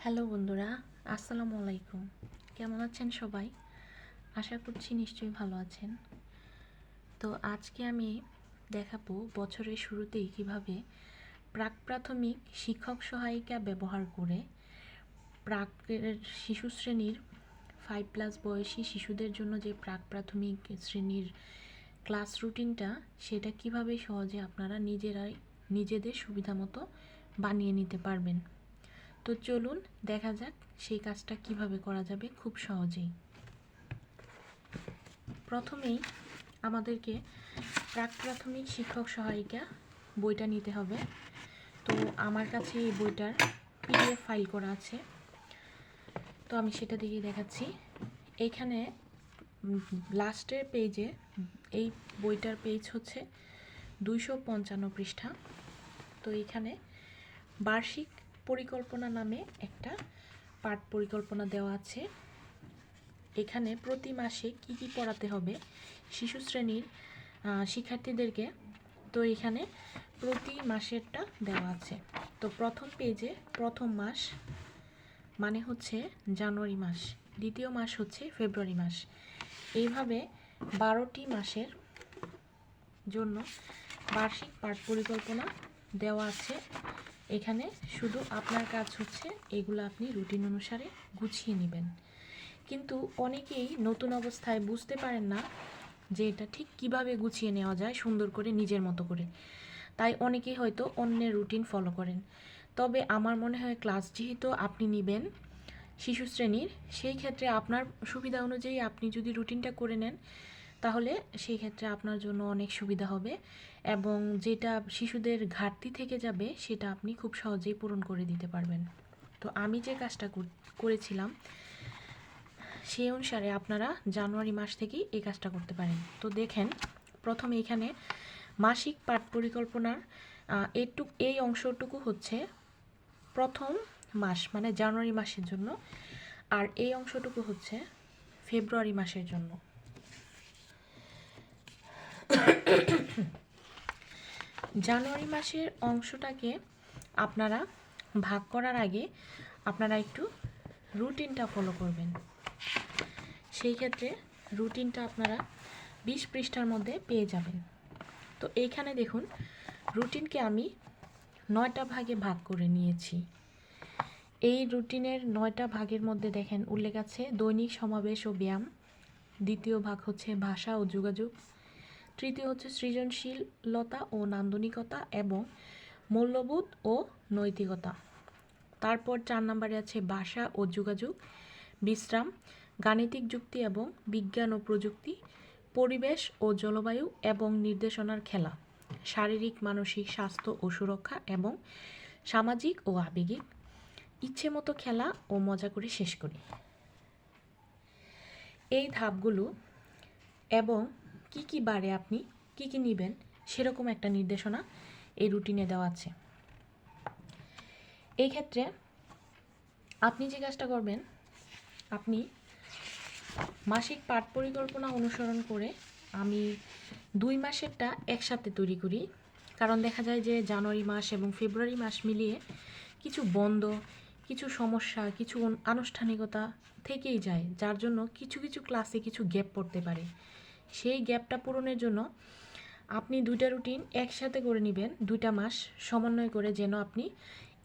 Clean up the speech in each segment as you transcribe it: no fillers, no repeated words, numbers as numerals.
Hello বন্ধুরা, আসসালামু আলাইকুম। কেমন আছেন সবাই? আশা করছি নিশ্চয়ই ভালো আছেন। তো আজকে আমি দেখাবো বছরের শুরুতেই কিভাবে প্রাক প্রাথমিক শিক্ষক সহায়িকা ব্যবহার করে প্রাক শিশু শ্রেণীর 5+ বয়সী শিশুদের জন্য যে প্রাক প্রাথমিক শ্রেণীর ক্লাস রুটিনটা সেটা কিভাবে সহজে আপনারা নিজেদের সুবিধা মতো বানিয়ে নিতে পারবেন। তো চলুন দেখা যাক সেই কাজটা কিভাবে করা যাবে খুব সহজেই। প্রথমেই আমাদেরকে প্রাক প্রাথমিক শিক্ষক সহায়িকা বইটা নিতে হবে। তো আমার কাছে এই বইটার PDF ফাইল করা আছে, তো আমি সেটা দিয়ে দেখাচ্ছি। এইখানে লাস্টের পেজে এই বইটার পেজ হচ্ছে 255 পৃষ্ঠা। তো এইখানে বার্ষিক পরিকল্পনা নামে একটা পাঠ পরিকল্পনা দেওয়া আছে। এখানে প্রতি মাসে কি কি পড়াতে হবে শিশু শ্রেণীর শিক্ষার্থীদেরকে, তো এখানে প্রতি মাসেরটা দেওয়া আছে। তো প্রথম পেজে প্রথম মাস মানে হচ্ছে জানুয়ারি মাস, দ্বিতীয় মাস হচ্ছে ফেব্রুয়ারি মাস, এইভাবে 12টি মাসের জন্য বার্ষিক পাঠ পরিকল্পনা দেওয়া আছে। এখানে শুধু আপনার কাজ হচ্ছে এগুলো আপনি রুটিন অনুসারে গুছিয়ে নেবেন। কিন্তু অনেকেই নতুন অবস্থায় বুঝতে পারেন না যে এটা ঠিক কিভাবে গুছিয়ে নেওয়া যায় সুন্দর করে নিজের মতো করে, তাই অনেকেই হয়তো অন্যের রুটিন ফলো করেন। তবে আমার মনে হয় ক্লাস যেহেতু আপনি নেবেন শিশু শ্রেণীর, সেই ক্ষেত্রে আপনার সুবিধা অনুযায়ী আপনি যদি রুটিনটা করে নেন তাহলে সেই ক্ষেত্রে আপনার জন্য অনেক সুবিধা হবে এবং যেটা শিশুদের ঘাটতি থেকে যাবে সেটা আপনি খুব সহজেই পূরণ করে দিতে পারবেন। তো আমি যে কাজটা করেছিলাম সেই অনুসারে আপনারা জানুয়ারি মাস থেকেই এই কাজটা করতে পারেন। তো দেখেন, প্রথমে এখানে মাসিক পাঠ পরিকল্পনার এই অংশটুকু হচ্ছে প্রথম মাস মানে জানুয়ারি মাসের জন্য, আর এই অংশটুকু হচ্ছে ফেব্রুয়ারি মাসের জন্য। জানুয়ারি মাসের অংশটাকে আপনারা ভাগ করার আগে আপনারা একটু রুটিনটা ফলো করবেন। সেই ক্ষেত্রে রুটিনটা আপনারা 20 পৃষ্ঠার মধ্যে পেয়ে যাবেন। তো এইখানে দেখুন, রুটিনকে আমি 9টা ভাগে ভাগ করে নিয়েছি। এই রুটিনের 9টা ভাগের মধ্যে দেখেন উল্লেখ আছে দৈনিক সমাবেশ ও ব্যায়াম, দ্বিতীয় ভাগ হচ্ছে ভাষা ও যোগাযোগ, তৃতীয় হচ্ছে সৃজনশীলতা ও নান্দনিকতা এবং মূল্যবোধ ও নৈতিকতা। তারপর 4 নম্বরে আছে ভাষা ও যোগাযোগ, বিশ্রাম, গাণিতিক যুক্তি এবং বিজ্ঞান ও প্রযুক্তি, পরিবেশ ও জলবায়ু এবং নির্দেশনার খেলা, শারীরিক মানসিক স্বাস্থ্য ও সুরক্ষা এবং সামাজিক ও আবেগিক, ইচ্ছে মতো খেলা ও মজা করে শেষ করি। এই ধাপগুলো এবং কি কি বারে আপনি কি কি নেবেন সেরকম একটা নির্দেশনা এই রুটিনে দেওয়া আছে। এই ক্ষেত্রে আপনি যে কাজটা করবেন, আপনি মাসিক পাঠ পরিকল্পনা অনুসরণ করে আমি 2 মাসেরটা একসাথে তৈরি করি, কারণ দেখা যায় যে জানুয়ারি মাস এবং ফেব্রুয়ারি মাস মিলিয়ে কিছু বন্ধ, কিছু সমস্যা, কিছু আনুষ্ঠানিকতা থেকেই যায়, যার জন্য কিছু কিছু ক্লাসে কিছু গ্যাপ পড়তে পারে। সেই গ্যাপটা পূরণের জন্য আপনি 2টা রুটিন একসাথে করে নেবেন, 2টা মাস সমন্বয় করে, যেন আপনি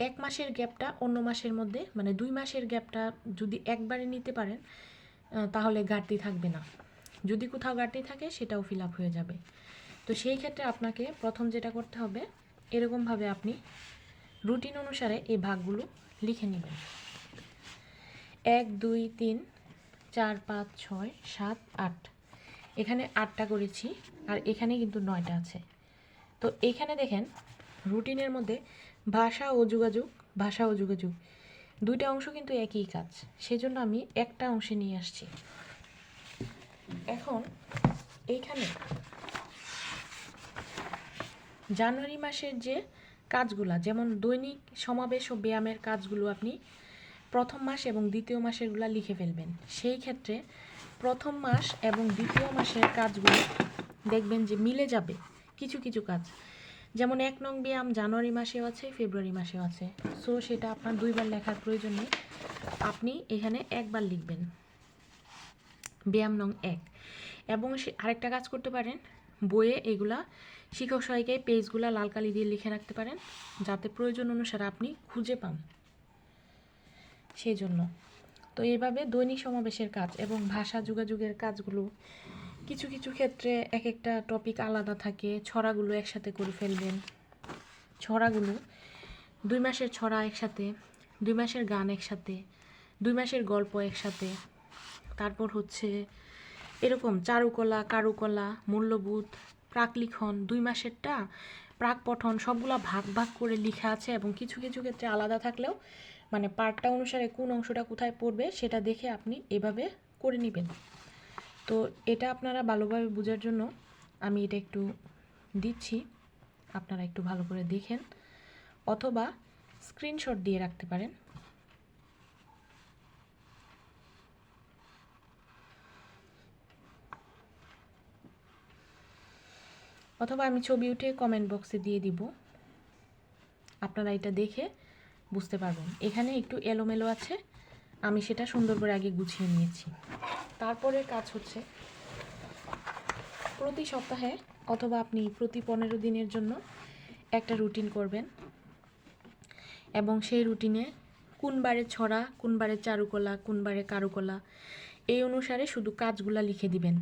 1 মাসের গ্যাপটা অন্য মাসের মধ্যে মানে 2 মাসের গ্যাপটা যদি একবারে নিতে পারেন তাহলে ঘাটতি থাকবে না, যদি কোথাও ঘাটতি থাকে সেটাও ফিল আপ হয়ে যাবে। তো সেই ক্ষেত্রে আপনাকে প্রথম যেটা করতে হবে, এরকমভাবে আপনি রুটিন অনুসারে এই ভাগগুলো লিখে নেবেন। 1 2 3 4 5 6 7 8, এখানে 8টা করেছি আর এখানে কিন্তু 9টা আছে। তো এখানে দেখেন রুটিনের মধ্যে ভাষা ও যোগাযোগ, ভাষা ও যোগাযোগ 2টা অংশ কিন্তু একই কাজ, সেজন্য আমি একটা অংশে নিয়ে আসছি। এখন এইখানে জানুয়ারি মাসের যে কাজগুলা, যেমন দৈনিক সমাবেশ ও ব্যায়ামের কাজগুলো আপনি প্রথম মাস এবং দ্বিতীয় মাসেরগুলা লিখে ফেলবেন। সেই ক্ষেত্রে প্রথম মাস এবং দ্বিতীয় মাসের কাজগুলো দেখবেন যে মিলে যাবে কিছু কিছু কাজ। যেমন 1 নং ব্যায়াম জানুয়ারি মাসেও আছে, ফেব্রুয়ারি মাসেও আছে। সো সেটা আপনার 2 বার লেখার প্রয়োজন নেই, আপনি এখানে 1 বার লিখবেন, ব্যায়াম নং 1। এবং আরেকটা কাজ করতে পারেন, বইয়ে এগুলা শিক্ষক সহায়িকায় পেজগুলা লাল কালি দিয়ে লিখে রাখতে পারেন, যাতে প্রয়োজন অনুসারে আপনি খুঁজে পান, সেই জন্য। তো এইভাবে দৈনিক সমাবেশের কাজ এবং ভাষা যোগাযোগের কাজগুলো কিছু কিছু ক্ষেত্রে এক একটা টপিক আলাদা থাকে, ছড়াগুলো একসাথে করে ফেলবেন। ছড়াগুলো 2 মাসের ছড়া একসাথে, 2 মাসের গান একসাথে, 2 মাসের গল্প একসাথে, তারপর হচ্ছে এরকম চারুকলা, কারুকলা, মূল্যবোধ, প্রাকলিখন 2 মাসেরটা, প্রাক পঠন, সবগুলা ভাগ ভাগ করে লেখা আছে। এবং কিছু কিছু ক্ষেত্রে আলাদা থাকলেও মানে পার্টটা অনুসারে কোন অংশটা কোথায় পড়বে সেটা দেখে আপনি এভাবে করে নেবেন। তো এটা আপনারা ভালোভাবে বোঝার জন্য আমি এটা একটু দিচ্ছি, আপনারা একটু ভালো করে দেখেন, অথবা স্ক্রিনশট দিয়ে রাখতে পারেন। অথবা আমি ছবি উঠে কমেন্ট বক্সে দিয়ে দিব, আপনারা এটা দেখে বুঝতে পারবেন। এখানে একটু এলোমেলো আছে, আমি সেটা সুন্দর করে আগে গুছিয়ে নিয়েছি। তারপরে কাজ হচ্ছে প্রতি সপ্তাহে অথবা আপনি প্রতি 15 দিনের জন্য একটা রুটিন করবেন, এবং সেই রুটিনে কোন বারে ছড়া, কোন বারে চারুকলা, কোন বারে কারুকলা, এই অনুসারে শুধু কাজগুলা লিখে দিবেন।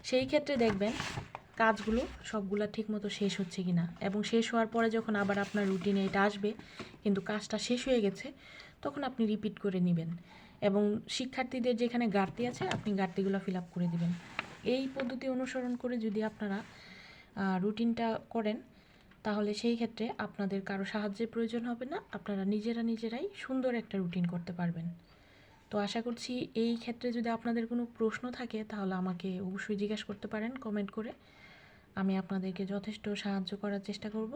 সেই ক্ষেত্রে দেখবেন কাজগুলো সবগুলা ঠিকমতো শেষ হচ্ছে কি না, এবং শেষ হওয়ার পরে যখন আবার আপনার রুটিনে এটা আসবে কিন্তু কাজটা শেষ হয়ে গেছে, তখন আপনি রিপিট করে নেবেন, এবং শিক্ষার্থীদের যেখানে ঘাটতি আছে আপনি ঘাটতিগুলো ফিল আপ করে দিবেন। এই পদ্ধতি অনুসরণ করে যদি আপনারা রুটিনটা করেন, তাহলে সেই ক্ষেত্রে আপনাদের কারো সাহায্যের প্রয়োজন হবে না, আপনারা নিজেরাই সুন্দর একটা রুটিন করতে পারবেন। তো আশা করছি এই ক্ষেত্রে যদি আপনাদের কোনো প্রশ্ন থাকে তাহলে আমাকে অবশ্যই জিজ্ঞাসা করতে পারেন কমেন্ট করে, আমি আপনাদেরকে যথেষ্ট সাহায্য করার চেষ্টা করব।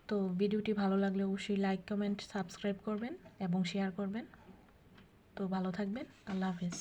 তো ভিডিওটি ভালো লাগলে অবশ্যই লাইক, কমেন্ট, সাবস্ক্রাইব করবেন এবং শেয়ার করবেন। তো ভালো থাকবেন, আল্লাহ হাফেজ।